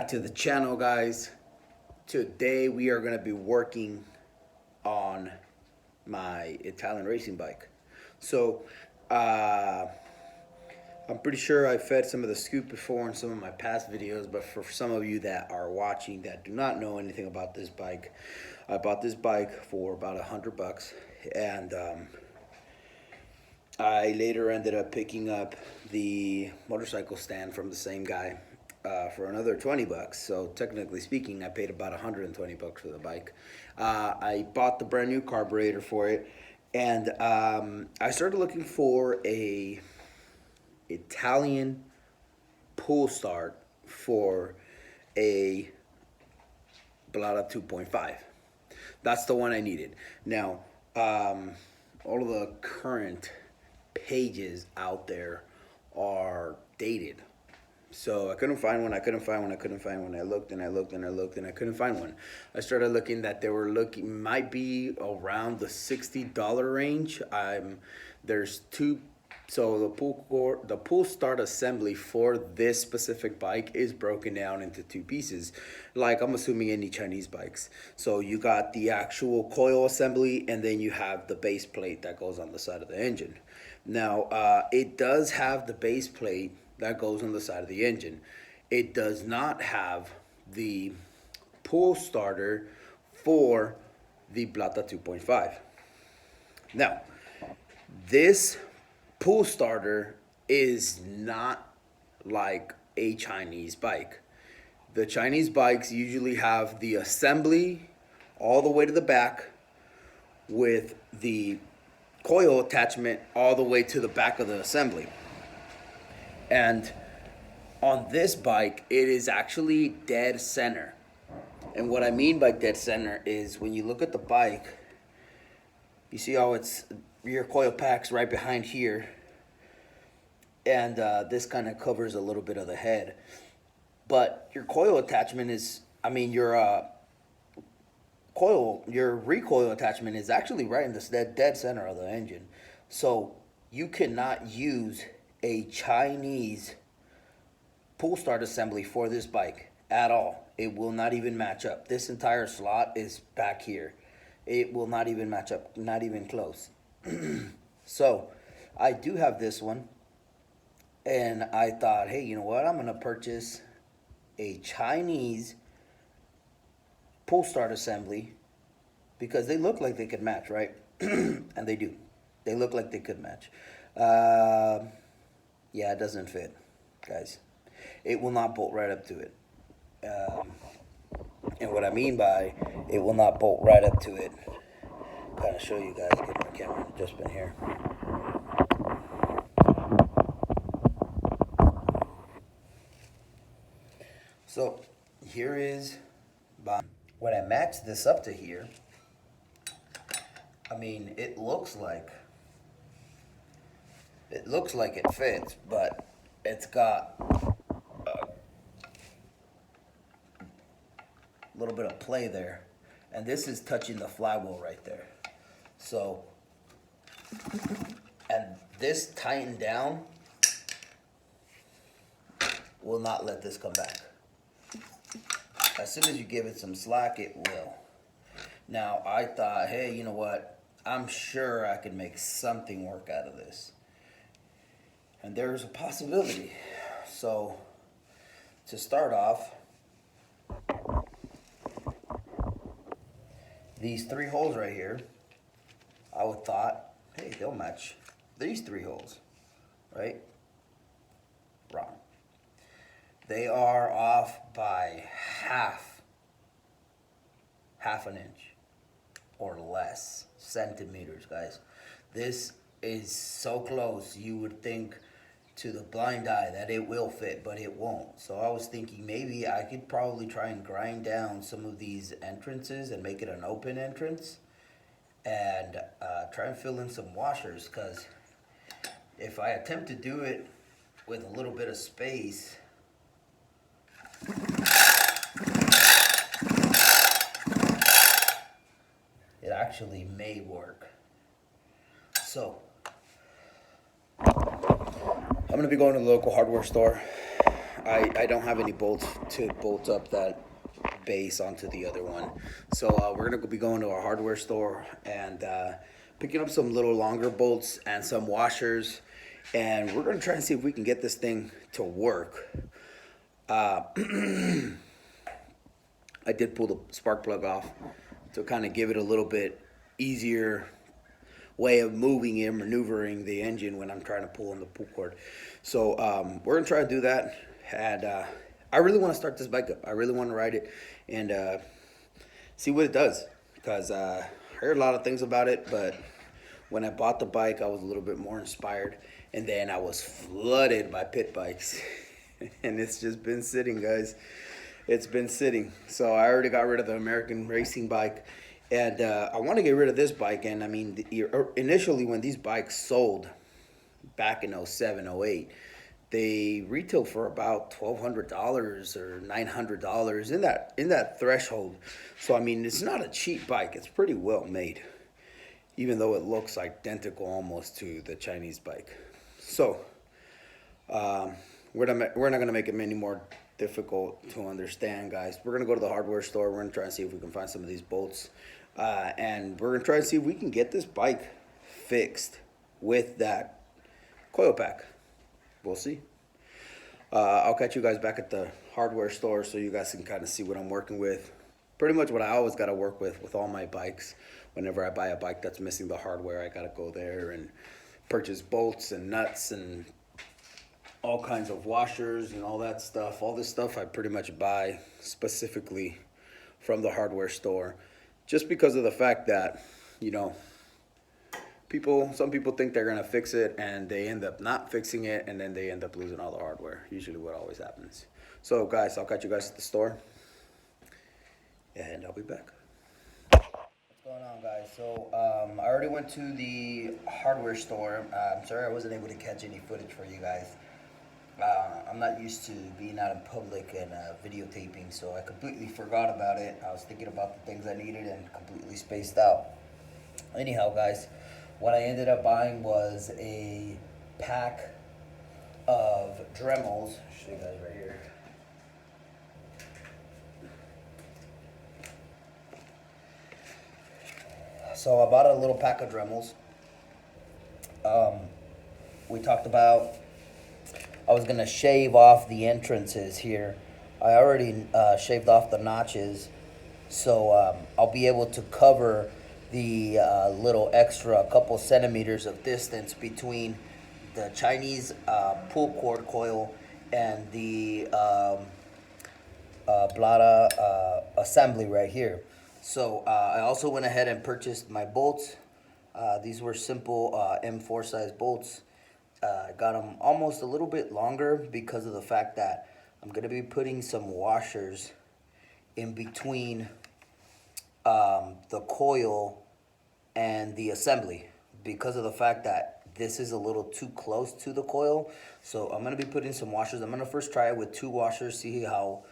back to the channel, guys. Today we are going to be working on my Italian racing bike. So I'm pretty sure I fed some of the scoop before in some of my past videos, but for some of you that are watching that do not know anything about this bike, I bought this bike for about $100, and I later ended up picking up the motorcycle stand from the same guy for another $20. So technically speaking, I paid about $120 for the bike. I bought the brand new carburetor for it, and I started looking for a Italian pull start for a blata 2.5. That's the one I needed. Now, all of the current pages out there are dated. So I couldn't find one. I looked and I looked and I looked and I couldn't find one. I started looking that they were looking, might be around the $60 range. There's two. So the pull start assembly for this specific bike is broken down into two pieces, like I'm assuming any Chinese bikes. So you got the actual coil assembly, and then you have the base plate that goes on the side of the engine. Now, it does have the base plate that goes on the side of the engine. It does not have the pull starter for the blata 2.5. Now, this pull starter is not like a Chinese bike. The Chinese bikes usually have the assembly all the way to the back with the coil attachment all the way to the back of the assembly. And on this bike, it is actually dead center. And what I mean by dead center is when you look at the bike, you see how it's rear coil packs right behind here, and this kind of covers a little bit of the head. But your coil attachment is, your recoil attachment is actually right in the dead center of the engine. So you cannot use a Chinese pull start assembly for this bike at all. It will not even match up. This entire slot is back here. It will not even match up, not even close. So I do have this one, and I thought, hey, you know what? I'm going to purchase a Chinese pull start assembly because they look like they could match, right? And they do. They look like they could match. Yeah, it doesn't fit, guys. It will not bolt right up to it. And what I mean by it will not bolt right up to it, kind of show you guys, get my camera adjustment here. So here is when I match this up to here. It looks like it fits, but it's got a little bit of play there, and this is touching the flywheel right there. So, and this tightened down will not let this come back. As soon as you give it some slack, it will. Now, I thought, hey, you know what? I'm sure I could make something work out of this. And there's a possibility. So, to start off, these three holes right here, I would thought, hey, they'll match these three holes, right? Wrong. They are off by half an inch or less centimeters, guys. This is so close, you would think to the blind eye that it will fit, but it won't. So I was thinking maybe I could probably try and grind down some of these entrances and make it an open entrance, and try and fill in some washers, because if I attempt to do it with a little bit of space, it actually may work. So I'm gonna be going to the local hardware store. I don't have any bolts to bolt up that base onto the other one. So we're gonna be going to a hardware store and picking up some little longer bolts and some washers, and we're gonna try and see if we can get this thing to work. Uh, I did pull the spark plug off to kind of give it a little bit easier way of moving and maneuvering the engine when I'm trying to pull on the pull cord. So we're gonna try to do that, and I really want to start this bike up. I really want to ride it and see what it does, because I heard a lot of things about it, but when I bought the bike, I was a little bit more inspired, and then I was flooded by pit bikes, and it's just been sitting, guys. It's been sitting. So I already got rid of the American racing bike, and I want to get rid of this bike. And I mean, initially when these bikes sold back in 07, 08, they retailed for about $1,200 or $900 in that threshold. So I mean, it's not a cheap bike. It's pretty well made, even though it looks identical almost to the Chinese bike. So we're not gonna make it any more difficult to understand, guys. We're gonna go to the hardware store. We're gonna try and see if we can find some of these bolts, and we're gonna try and see if we can get this bike fixed with that coil pack. We'll see. I'll catch you guys back at the hardware store so you guys can kind of see what I'm working with. Pretty much what I always got to work with all my bikes. Whenever I buy a bike that's missing the hardware, I got to go there and purchase bolts and nuts and all kinds of washers and all that stuff. All this stuff I pretty much buy specifically from the hardware store, just because of the fact that, you know, some people think they're gonna fix it and they end up not fixing it, and then they end up losing all the hardware. Usually what always happens. So guys, I'll catch you guys at the store, and I'll be back. What's going on, guys? So I already went to the hardware store. I'm sorry I wasn't able to catch any footage for you guys. I'm not used to being out in public and videotaping, so I completely forgot about it. I was thinking about the things I needed and completely spaced out. Anyhow, guys, what I ended up buying was a pack of Dremels. I'll show you guys right here. So I bought a little pack of Dremels. We talked about I was going to shave off the entrances here. I already shaved off the notches, so I'll be able to cover the little extra couple centimeters of distance between the Chinese pull cord coil and the blata assembly right here. So I also went ahead and purchased my bolts. These were simple M4 size bolts. I got them almost a little bit longer because of the fact that I'm going to be putting some washers in between the coil and the assembly, because of the fact that this is a little too close to the coil. So I'm going to be putting some washers. I'm going to first try it with 2 washers, see how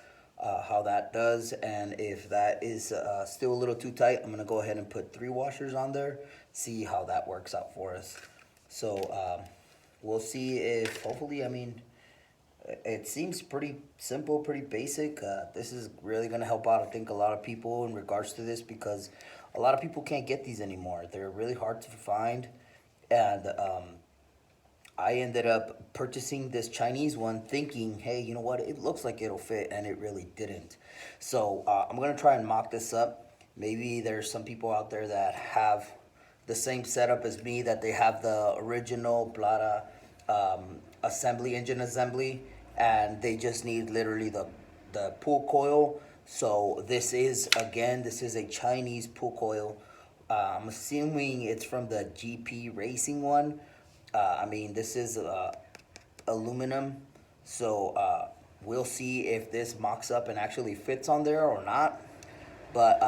that does, and if that is still a little too tight, I'm going to go ahead and put 3 washers on there, see how that works out for us. So we'll see if, hopefully, I mean, it seems pretty simple, pretty basic. This is really going to help out, I think, a lot of people in regards to this, because a lot of people can't get these anymore. They're really hard to find, and I ended up purchasing this Chinese one thinking, hey, you know what, it looks like it'll fit, and it really didn't. So I'm going to try and mock this up. Maybe there's some people out there that have the same setup as me, that they have the original blata engine assembly, and they just need literally the pull coil. So this is a Chinese pull coil. I'm assuming it's from the GP Racing one. I mean, this is aluminum, so we'll see if this mocks up and actually fits on there or not. But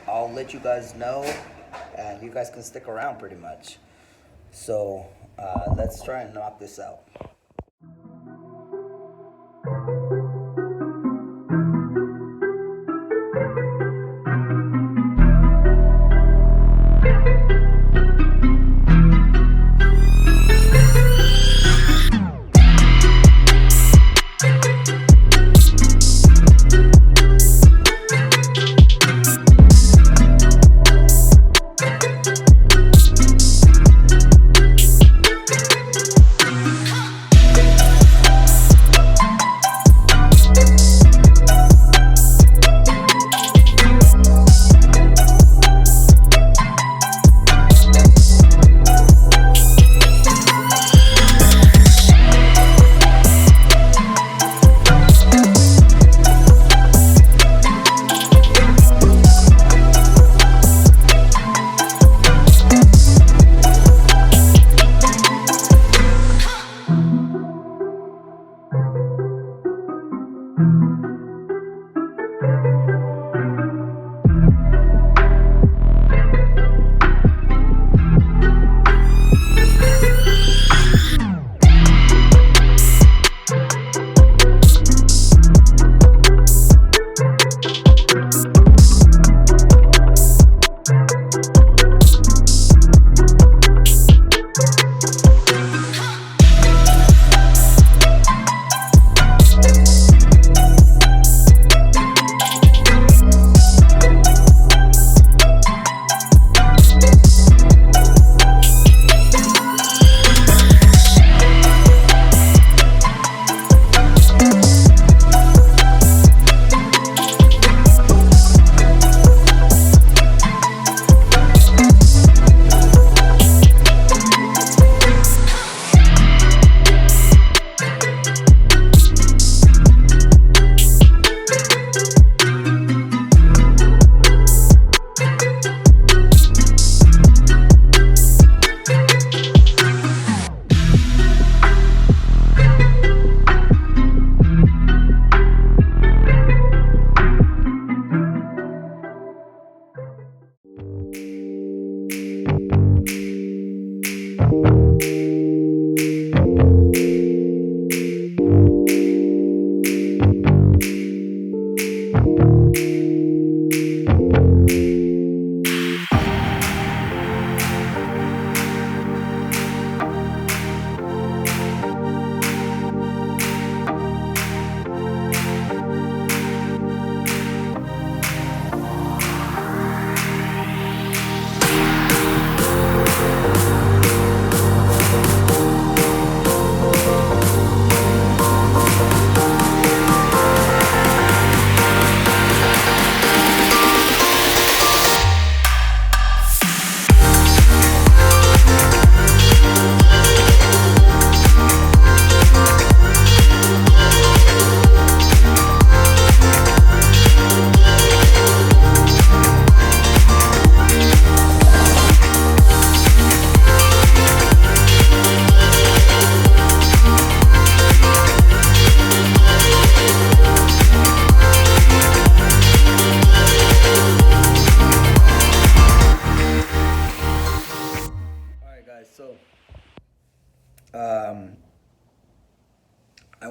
I'll let you guys know, and you guys can stick around pretty much. So let's try and knock this out.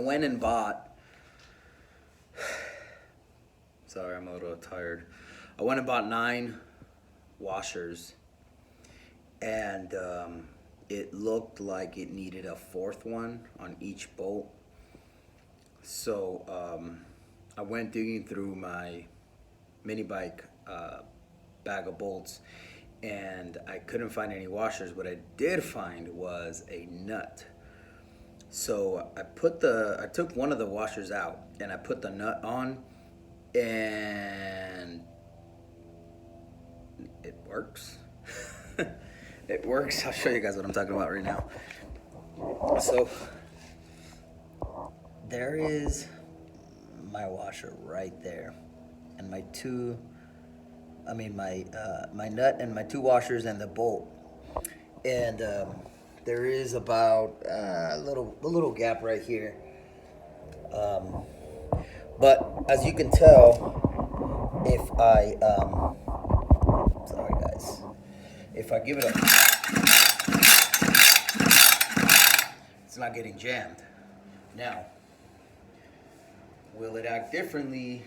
went and bought, sorry, I'm a little tired. I went and bought 9 washers, and it looked like it needed a 4th one on each bolt. So I went digging through my mini bike bag of bolts, and I couldn't find any washers. What I did find was a nut. So I took one of the washers out and I put the nut on, and it works. It works. I'll show you guys what I'm talking about right now. So there is my washer right there, and my my nut and my 2 washers and the bolt, and there is about a little gap right here, but as you can tell, if I sorry guys, if I give it a, it's not getting jammed. Now, will it act differently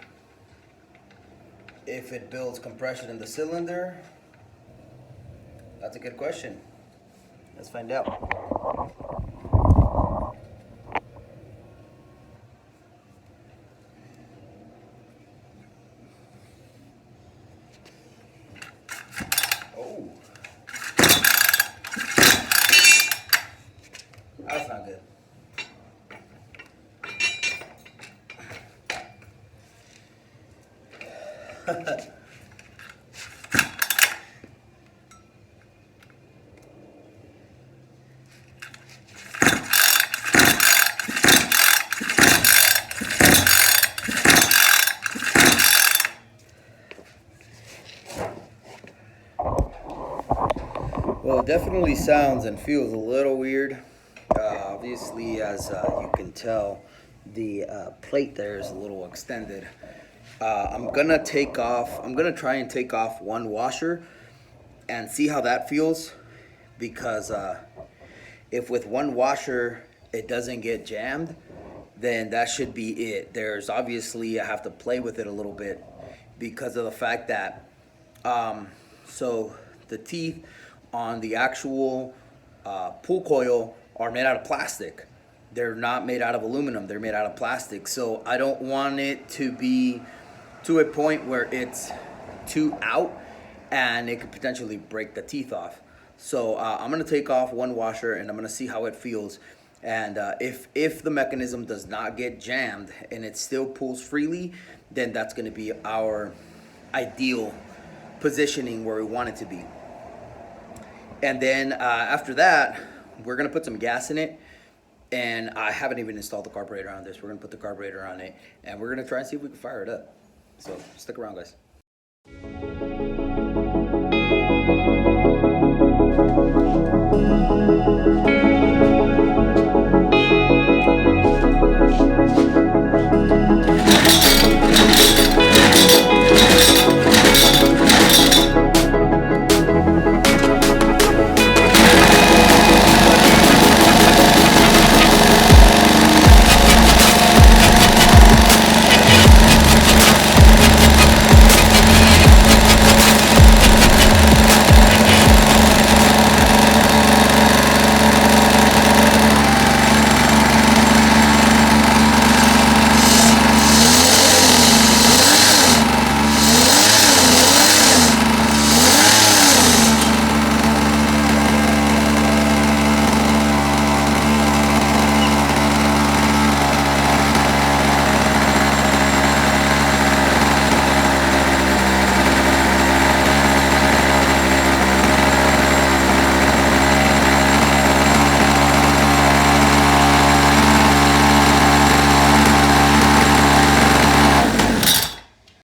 if it builds compression in the cylinder? That's a good question. Let's find out. Oh, that's not good. Well, it definitely sounds and feels a little weird. Obviously, as you can tell, the plate there is a little extended. I'm gonna try and take off one washer and see how that feels, because if with one washer it doesn't get jammed, then that should be it. There's obviously, I have to play with it a little bit because of the fact that so the teeth on the actual pull coil are made out of plastic. They're not made out of aluminum, they're made out of plastic. So I don't want it to be to a point where it's too out and it could potentially break the teeth off. So I'm gonna take off one washer and I'm gonna see how it feels. And if the mechanism does not get jammed and it still pulls freely, then that's gonna be our ideal positioning where we want it to be. And then after that, we're gonna put some gas in it. And I haven't even installed the carburetor on this. We're gonna put the carburetor on it and we're gonna try and see if we can fire it up. So stick around, guys.